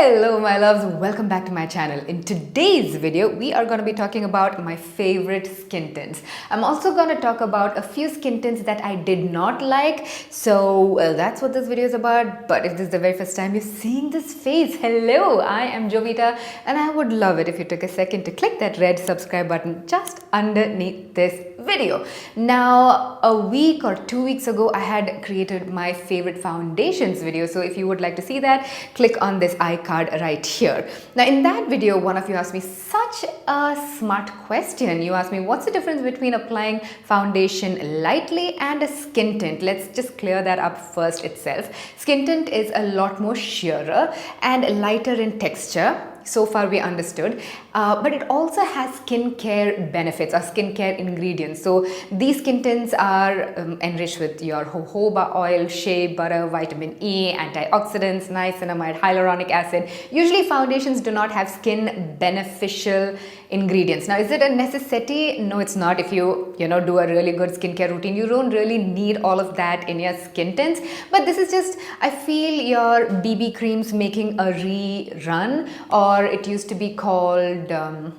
Hello my loves, welcome back to my channel. In today's video, we are going to be talking about my favorite skin tints. I'm also going to talk about a few skin tints that I did not like. So that's what this video is about. But if this is the very first time you're seeing this face, hello, I am Jovita and I would love it if you took a second to click that red subscribe button just underneath this video. Now, a week or 2 weeks ago, I had created my favorite foundations video. So if you would like to see that, click on this card right here. Now in that video, one of you asked me such a smart question. You asked me, what's the difference between applying foundation lightly and a skin tint? Let's just clear that up first itself. Skin tint is a lot more sheerer and lighter in texture. So far we understood, but it also has skincare benefits or skincare ingredients. So these skin tints are enriched with your jojoba oil, shea butter, vitamin E, antioxidants, niacinamide, hyaluronic acid. Usually foundations do not have skin beneficial ingredients. Now, is it a necessity? No, it's not. If you do a really good skincare routine, you don't really need all of that in your skin tints. But this is just, I feel your BB creams making a rerun, or it used to be called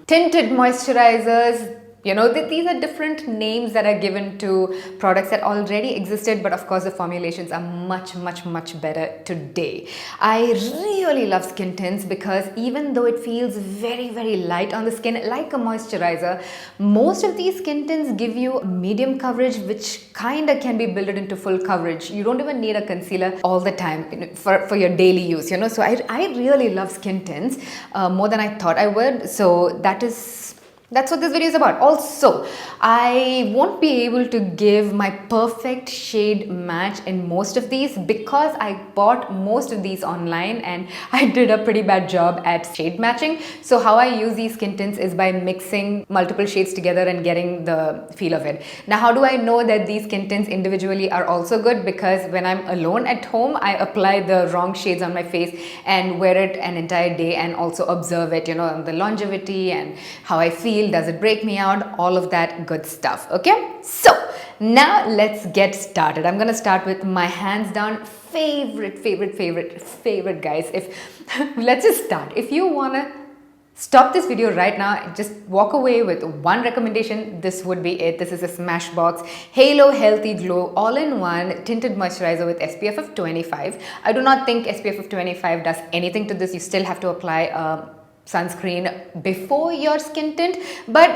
tinted moisturizers. These are different names that are given to products that already existed, but of course the formulations are much better today. I really love skin tints because even though it feels very light on the skin like a moisturizer, most of these skin tints give you medium coverage, which kinda can be built into full coverage. You don't even need a concealer all the time for your daily use, So I really love skin tints more than I thought I would. So that's what this video is about. Also, I won't be able to give my perfect shade match in most of these because I bought most of these online and I did a pretty bad job at shade matching. So how I use these skin tints is by mixing multiple shades together and getting the feel of it. Now, how do I know that these skin tints individually are also good? Because when I'm alone at home, I apply the wrong shades on my face and wear it an entire day and also observe it, the longevity and how I feel. Does it break me out? All of that good stuff. Okay, so now let's get started. I'm gonna start with my hands down favorite guys. Let's just start. If you wanna stop this video right now, just walk away with one recommendation. This would be it. This is a Smashbox Halo Healthy Glow all-in-one tinted moisturizer with SPF of 25. I do not think SPF of 25 does anything to this. You still have to apply sunscreen before your skin tint, but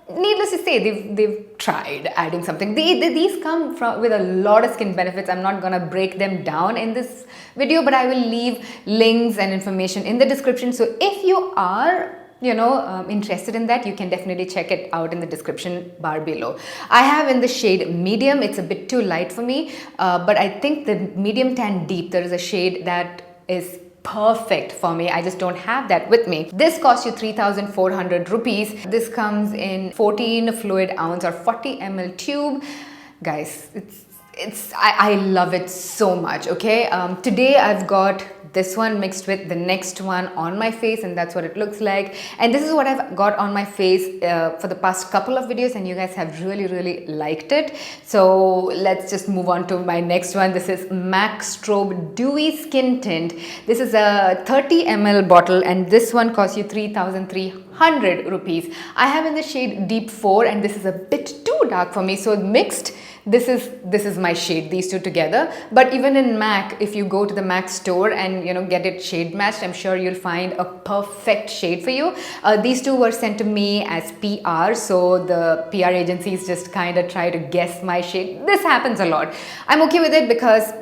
needless to say, they've tried adding something. These come with a lot of skin benefits. I'm not gonna break them down in this video, but I will leave links and information in the description. So if you are interested in that, you can definitely check it out in the description bar below. I have in the shade medium. It's a bit too light for me, but I think the medium tan deep, there is a shade that is perfect for me. I just don't have that with me. This costs you 3,400 rupees. This comes in 14 fluid ounce or 40 ml tube. Guys, I love it so much. Okay, today I've got this one mixed with the next one on my face, and that's what it looks like. And this is what I've got on my face for the past couple of videos, and you guys have really liked it. So let's just move on to my next one. This is MAC Strobe Dewy Skin Tint. This is a 30 ml bottle, and this one costs you 3,300 rupees. I have in the shade Deep 4, and this is a bit too dark for me, so mixed, this is my shade, these two together. But even in MAC, if you go to the MAC store and get it shade matched, I'm sure you'll find a perfect shade for you. These two were sent to me as PR, so the PR agencies just kind of try to guess my shade. This happens a lot. I'm okay with it because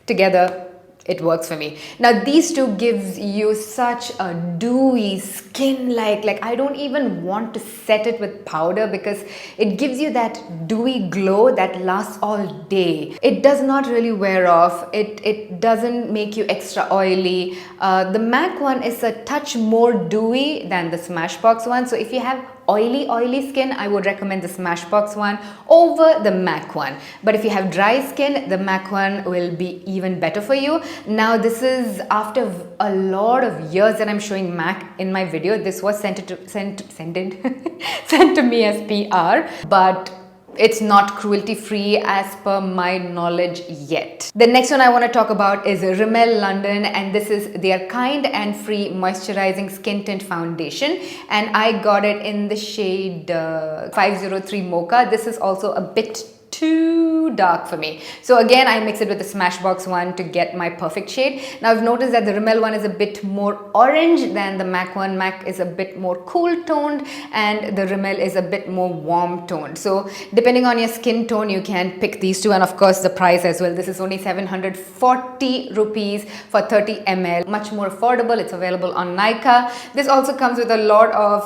together it works for me. Now these two gives you such a dewy skin like I don't even want to set it with powder because it gives you that dewy glow that lasts all day. It does not really wear off. It doesn't make you extra oily. The MAC one is a touch more dewy than the Smashbox one. So if you have oily skin, I would recommend the Smashbox one over the MAC one. But if you have dry skin, the MAC one will be even better for you. Now this is after a lot of years that I'm showing MAC in my video. This was sent to me as PR, but it's not cruelty free as per my knowledge yet. The next one I want to talk about is Rimmel London, and this is their Kind and Free Moisturizing Skin Tint Foundation, and I got it in the shade 503 Mocha. This is also a bit too dark for me. So again, I mix it with the Smashbox one to get my perfect shade. Now I've noticed that the Rimmel one is a bit more orange than the MAC one. MAC is a bit more cool toned and the Rimmel is a bit more warm toned. So depending on your skin tone, you can pick these two, and of course the price as well. This is only 740 rupees for 30 ml. Much more affordable. It's available on Nykaa. This also comes with a lot of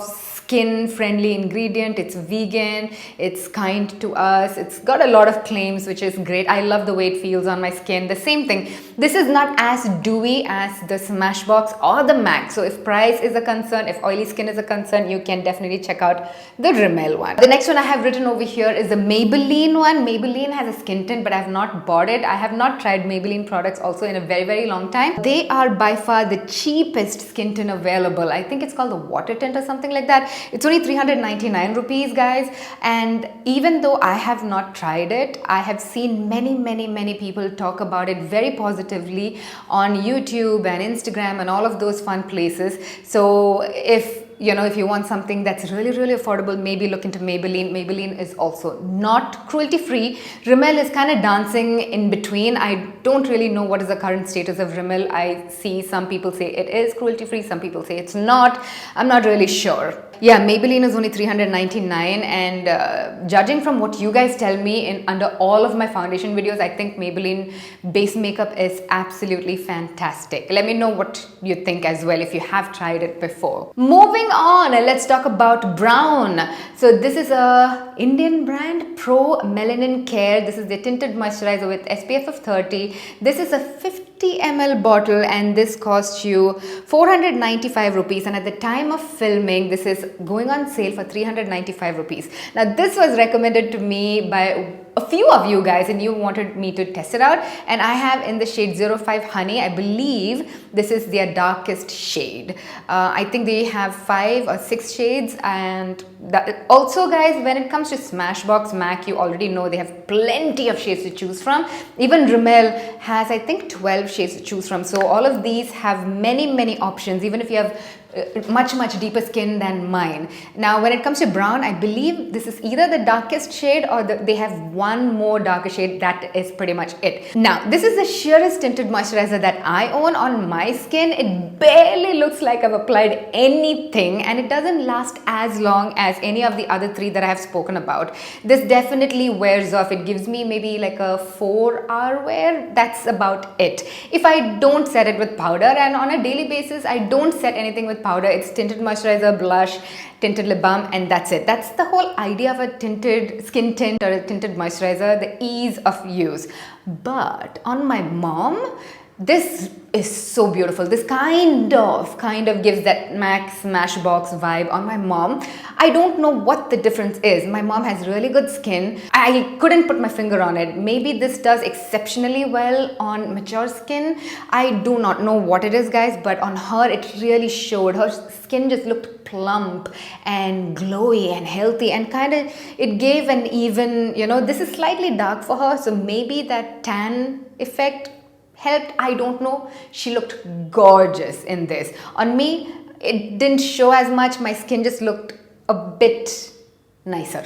skin friendly ingredient. It's vegan, it's kind to us, it's got a lot of claims, which is great. I love the way it feels on my skin. The same thing, this is not as dewy as the Smashbox or the MAC. So if price is a concern, if oily skin is a concern, you can definitely check out the Rimmel one. The next one I have written over here is the Maybelline one. Maybelline has a skin tint, but I have not bought it. I have not tried Maybelline products also in a very long time. They are by far the cheapest skin tint available. I think it's called the water tint or something like that. It's only 399 rupees, guys. And even though I have not tried it, I have seen many people talk about it very positively on YouTube and Instagram and all of those fun places. So if you want something that's really affordable, maybe look into Maybelline. Maybelline is also not cruelty free. Rimmel is kind of dancing in between. I don't really know what is the current status of Rimmel. I see some people say it is cruelty free, some people say it's not. I'm not really sure. Yeah, Maybelline is only 399, and judging from what you guys tell me under all of my foundation videos, I think Maybelline base makeup is absolutely fantastic. Let me know what you think as well if you have tried it before. Moving on, let's talk about Brown. So this is a Indian brand, Pro Melanin Care. This is the tinted moisturizer with SPF of 30. This is a 50 ml bottle, and this costs you 495 rupees, and at the time of filming this is going on sale for 395 rupees. Now this was recommended to me by a few of you guys, and you wanted me to test it out, and I have in the shade 05 Honey. I believe this is their darkest shade. I think they have 5 or 6 shades, and also guys, when it comes to Smashbox, MAC, you already know they have plenty of shades to choose from. Even Rimmel has, I think, 12 shades to choose from. So all of these have many options, even if you have much deeper skin than mine. Now when it comes to Brown, I believe this is either the darkest shade or they have one more darker shade. That is pretty much it. Now this is the sheerest tinted moisturizer that I own on my skin. It barely looks like I've applied anything, and it doesn't last as long as any of the other 3 that I have spoken about. This definitely wears off. It gives me maybe like a 4-hour wear. That's about it. If I don't set it with powder, and on a daily basis I don't set anything with powder, it's tinted moisturizer, blush, tinted lip balm, and that's it. That's the whole idea of a tinted skin tint or a tinted moisturizer, the ease of use. But on my mom, this is so beautiful. This kind of gives that MAC Smashbox vibe on my mom. I don't know what the difference is. My mom has really good skin. I couldn't put my finger on it. Maybe this does exceptionally well on mature skin. I do not know what it is, guys, but on her it really showed. Her skin just looked plump and glowy and healthy, and it gave an even, this is slightly dark for her, so maybe that tan effect helped. I don't know. She looked gorgeous in this. On me, it didn't show as much. My skin just looked a bit nicer.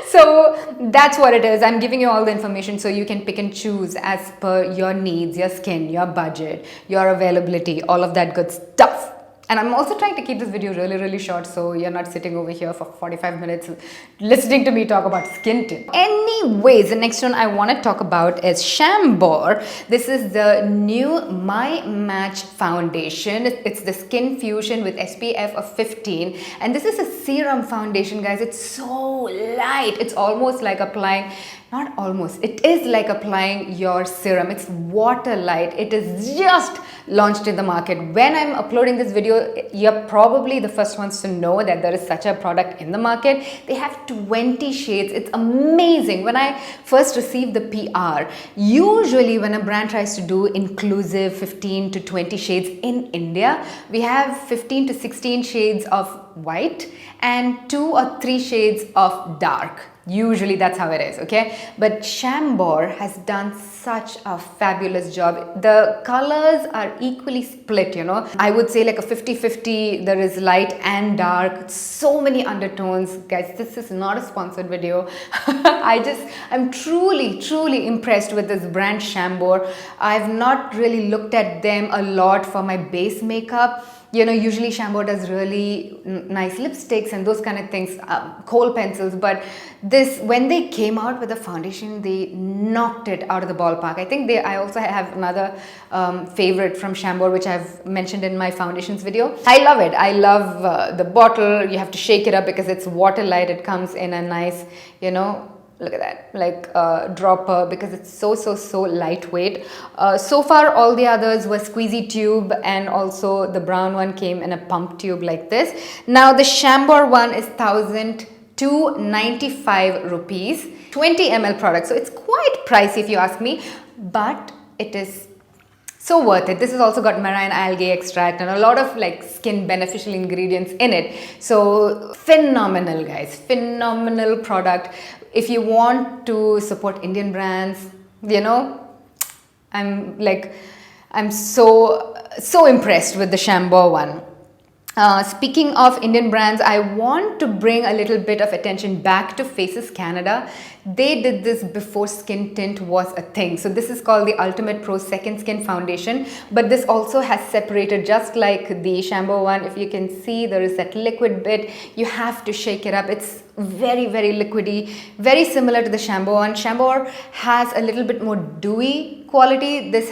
So that's what it is. I'm giving you all the information so you can pick and choose as per your needs, your skin, your budget, your availability, all of that good stuff. And I'm also trying to keep this video really short, so you're not sitting over here for 45 minutes listening to me talk about skin tint. Anyways, the next one I want to talk about is Chambord. This is the new My Match foundation. It's the Skin Fusion with SPF of 15. And this is a serum foundation, guys. It's so light. It's almost like applying... Not almost, it is like applying your serum. It's water light. It is just launched in the market. When I'm uploading this video, you're probably the first ones to know that there is such a product in the market. They have 20 shades. It's amazing. When I first received the PR, usually when a brand tries to do inclusive 15 to 20 shades in India, we have 15 to 16 shades of white and 2 or 3 shades of dark. Usually that's how it is, okay? But Chambord has done such a fabulous job. The colors are equally split, you know. I would say like a 50-50. There is light and dark. So many undertones. Guys, this is not a sponsored video. I'm truly impressed with this brand Chambord. I've not really looked at them a lot for my base makeup. You know, usually Chambord does really nice lipsticks and those kind of things, kohl pencils, but this, when they came out with the foundation, they knocked it out of the ballpark. I think I also have another favorite from Chambord, which I've mentioned in my foundations video. I love it. I love the bottle. You have to shake it up because it's water light. It comes in a nice, you know, look at that, like a dropper, because it's so lightweight. So far all the others were squeezy tube, and also the brown one came in a pump tube like this. Now the Chambord one is 1,295 rupees, 20 ml product, so it's quite pricey if you ask me, but it is so worth it. This has also got marine algae extract and a lot of like skin beneficial ingredients in it. So phenomenal, guys, phenomenal product. If you want to support Indian brands, you know, I'm so impressed with the Chambord one. Speaking of Indian brands, I want to bring a little bit of attention back to Faces Canada. They did this before skin tint was a thing. So this is called the Ultimate Pro Second Skin Foundation, but this also has separated, just like the Chambord one. If you can see, there is that liquid bit. You have to shake it up. It's very liquidy, very similar to the Chambord one. Chambord has a little bit more dewy quality. This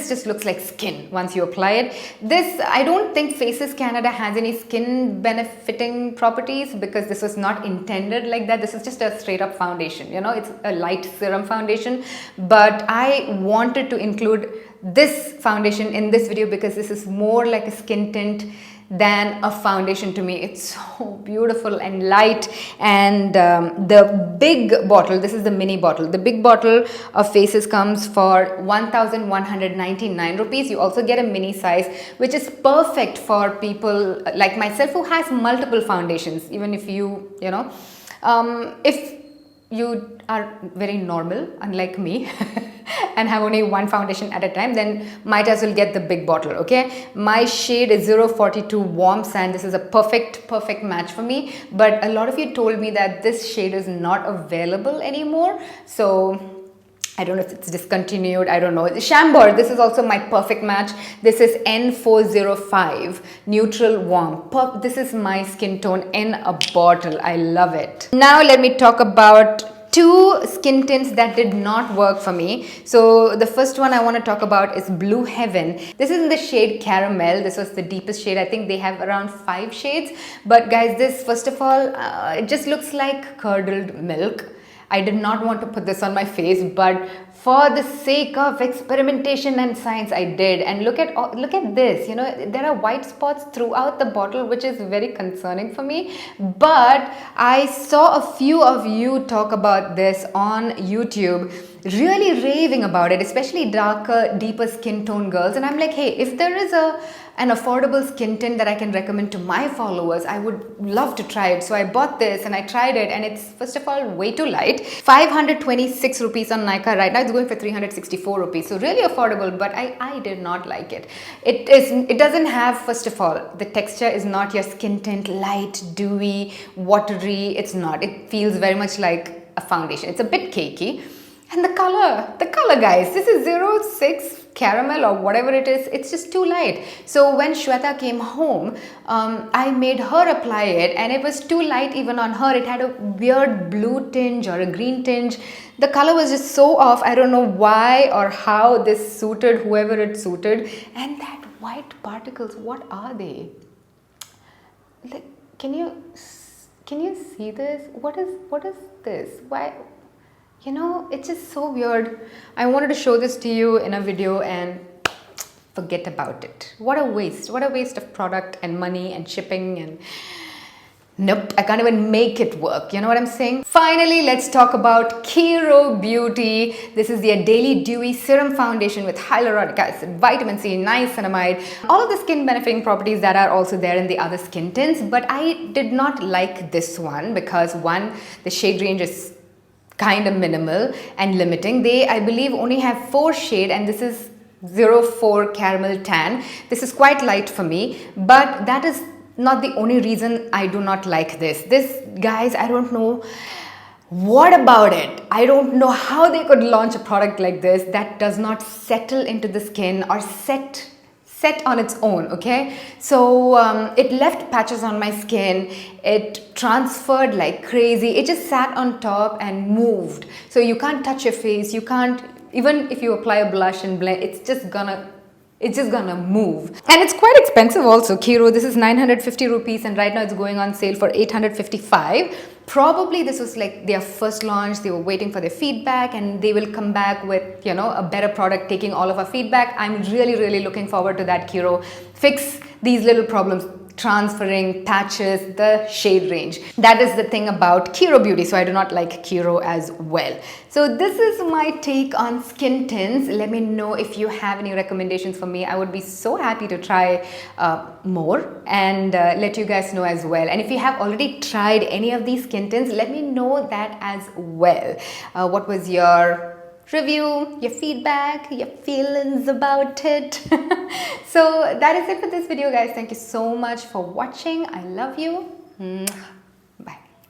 just looks like skin once you apply it. This, I don't think Faces Canada has any skin benefiting properties because this was not intended like that. This is just a straight up foundation, you know, it's a light serum foundation, but I wanted to include this foundation in this video because this is more like a skin tint than a foundation to me. It's so beautiful and light. And the big bottle, this is the mini bottle, the big bottle of Faces comes for 1,199 rupees. You also get a mini size, which is perfect for people like myself who has multiple foundations. Even if you know, if you are very normal, unlike me, and have only one foundation at a time, then might as well get the big bottle, okay? My shade is 042 Warm Sand. This is a perfect match for me, but a lot of you told me that this shade is not available anymore, so I don't know if it's discontinued, I don't know. Chambord, this is also my perfect match. This is N405 Neutral Warm. This is my skin tone in a bottle. I love it. Now let me talk about two skin tints that did not work for me. So the first one I want to talk about is Blue Heaven. This is in the shade Caramel. This was the deepest shade. I think they have around 5 shades. But guys, this, first of all, it just looks like curdled milk. I did not want to put this on my face, but for the sake of experimentation and science, I did. And look at this, you know, there are white spots throughout the bottle, which is very concerning for me. But I saw a few of you talk about this on YouTube, really raving about it, especially darker, deeper skin tone girls. And I'm like, hey, if there is an affordable skin tint that I can recommend to my followers, I would love to try it. So I bought this and I tried it, and it's, first of all, way too light. 526 rupees on Nykaa. Right now it's going for 364 rupees. So really affordable, but I did not like it. It doesn't have, first of all, the texture is not your skin tint, light, dewy, watery. It's not. It feels very much like a foundation. It's a bit cakey. And the color, guys, this is 06 Caramel or whatever it is. It's just too light. So when Shweta came home, I made her apply it, and it was too light even on her. It had a weird blue tinge or a green tinge. The color was just so off. I don't know why or how this suited whoever it suited. And that white particles, what are they? Like, can you see this? What is this? Why? You know, it's just so weird. I wanted to show this to you in a video and forget about it. What a waste. What a waste of product and money and shipping. And Nope, I can't even make it work. You know what I'm saying? Finally, let's talk about KIRO Beauty. This is their Daily Dewy Serum Foundation with hyaluronic acid, vitamin C, niacinamide, all of the skin benefiting properties that are also there in the other skin tints. But I did not like this one because one, the shade range is kind of minimal and limiting. They, I believe, only have 4 shades, and this is 04 Caramel Tan. This is quite light for me, but that is not the only reason I do not like this. This, guys, I don't know what about it. I don't know how they could launch a product like this that does not settle into the skin or set on its own. Okay, so it left patches on my skin. It transferred like crazy. It just sat on top and moved. So you can't touch your face. You can't, even if you apply a blush and blend, it's just gonna move. And it's quite expensive also. KIRO, this is 950 rupees, and right now it's going on sale for 855. Probably this was like their first launch. They were waiting for their feedback, and they will come back with, you know, a better product taking all of our feedback. I'm really looking forward to that. KIRO, fix these little problems, transferring, patches, the shade range. That is the thing about KIRO Beauty, so I do not like KIRO as well. So this is my take on skin tints. Let me know if you have any recommendations for me. I would be so happy to try more and let you guys know as well. And if you have already tried any of these skin tints, let me know that as well. What was your review, your feedback, your feelings about it? So that is it for this video, guys. Thank you so much for watching. I love you.